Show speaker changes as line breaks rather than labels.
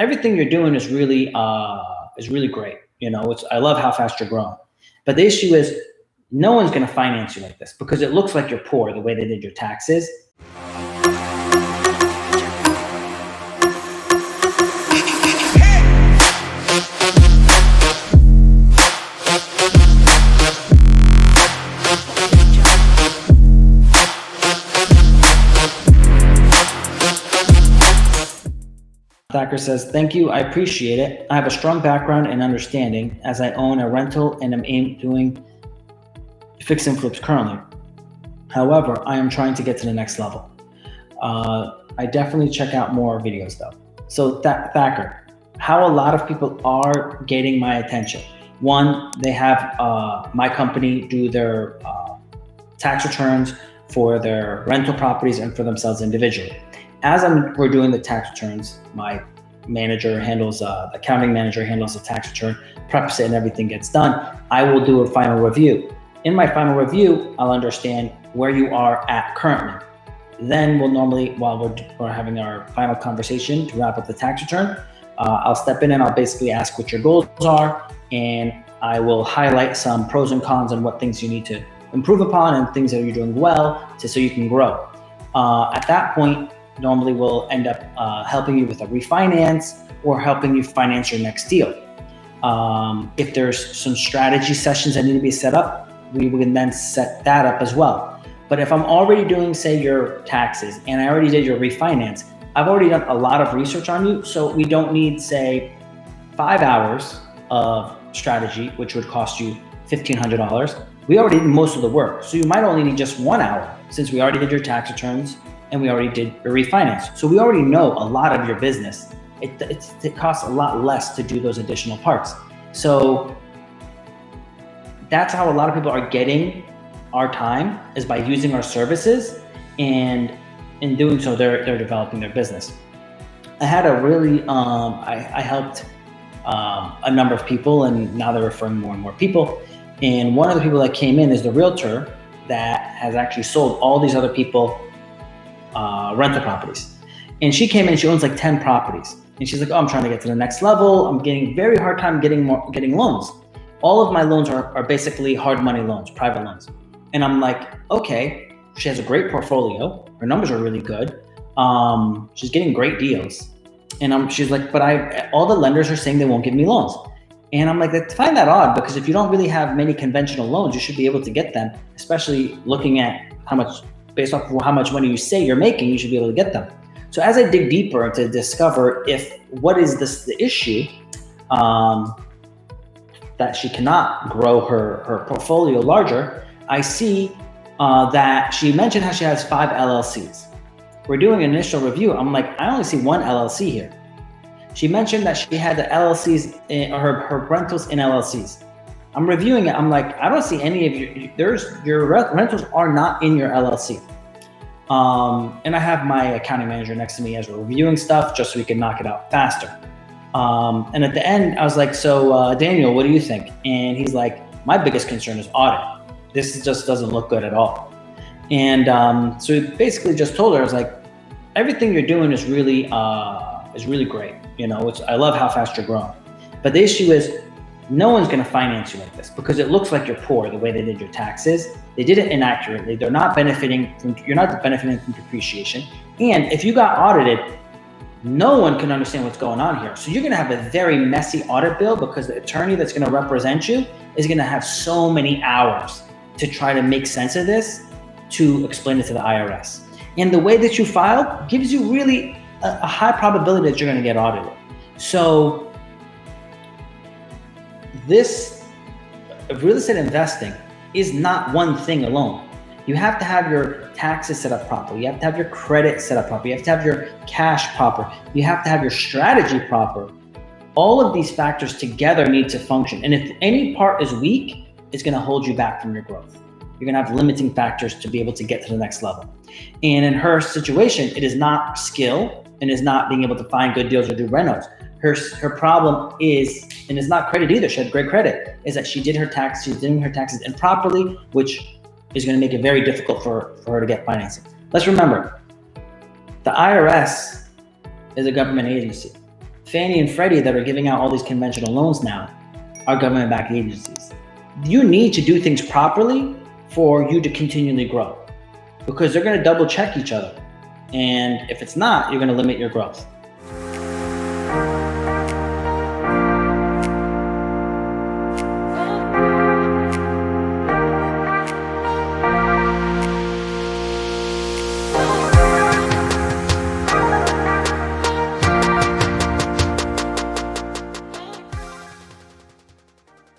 everything you're doing is really great. I love how fast you're growing. But the issue is no one's going to finance you like this because it looks like you're poor the way they did your taxes. Thacker says, thank you. I appreciate it. I have a strong background and understanding as I own a rental and am doing fix and flips currently. However, I am trying to get to the next level. I definitely check out more videos though. So Thacker, how a lot of people are getting my attention. One, they have my company do their tax returns for their rental properties and for themselves individually. As we're doing the tax returns, my manager handles, the accounting manager handles the tax return, preps it, and everything gets done. I will do a final review. In my final review, I'll understand where you are at currently. Then we'll normally, while we're having our final conversation to wrap up the tax return, I'll step in and I'll basically ask what your goals are, and I will highlight some pros and cons and what things you need to improve upon and things that you're doing well so you can grow. At that point, normally we'll end up helping you with a refinance or helping you finance your next deal. If there's some strategy sessions that need to be set up, we can then set that up as well. But if I'm already doing, say, your taxes and I already did your refinance, I've already done a lot of research on you. So we don't need, say, 5 hours of strategy, which would cost you $1,500. We already did most of the work. So you might only need just 1 hour since we already did your tax returns and we already did your refinance. So we already know a lot of your business. It costs a lot less to do those additional parts. So that's how a lot of people are getting our time, is by using our services, and in doing so, they're developing their business. I had a really, I helped a number of people, and now they're referring more and more people. And one of the people that came in is the realtor that has actually sold all these other people rental properties. And she came in, she owns like 10 properties. And she's like, oh, I'm trying to get to the next level. I'm getting very hard time getting loans. All of my loans are basically hard money loans, private loans. And I'm like, okay, she has a great portfolio. Her numbers are really good. She's getting great deals. And she's like, but all the lenders are saying they won't give me loans. And I'm like, I find that odd, because if you don't really have many conventional loans, you should be able to get them, especially looking at based off of how much money you say you're making, you should be able to get them. So as I dig deeper to discover what is the issue, that she cannot grow her portfolio larger, I see that she mentioned how she has 5 LLCs. We're doing an initial review. I'm like, I only see 1 LLC here. She mentioned that she had the LLCs, her rentals in LLCs. I'm reviewing it. I'm like, I don't see any of your rentals are not in your LLC. And I have my accounting manager next to me as we're reviewing stuff, just so we can knock it out faster. And at the end, I was like, so Daniel, what do you think? And he's like, my biggest concern is audit. This just doesn't look good at all. And so he basically just told her, I was like, everything you're doing is really great. I love how fast you're growing. But the issue is no one's going to finance you like this because it looks like you're poor the way they did your taxes. They did it inaccurately. You're not benefiting from depreciation. And if you got audited, no one can understand what's going on here. So you're going to have a very messy audit bill because the attorney that's going to represent you is going to have so many hours to try to make sense of this, to explain it to the IRS. And the way that you filed gives you really a high probability that you're going to get audited. So this real estate investing is not one thing alone. You have to have your taxes set up properly. You have to have your credit set up properly. You have to have your cash proper. You have to have your strategy proper. All of these factors together need to function. And if any part is weak, it's going to hold you back from your growth. You're going to have limiting factors to be able to get to the next level. And in her situation, it is not skill and is not being able to find good deals or do renos. Her problem is, and it's not credit either, she had great credit, is that she's doing her taxes improperly, which is going to make it very difficult for her to get financing. Let's remember, the IRS is a government agency. Fannie and Freddie that are giving out all these conventional loans now are government-backed agencies. You need to do things properly for you to continually grow, because they're going to double check each other. And if it's not, you're going to limit your growth.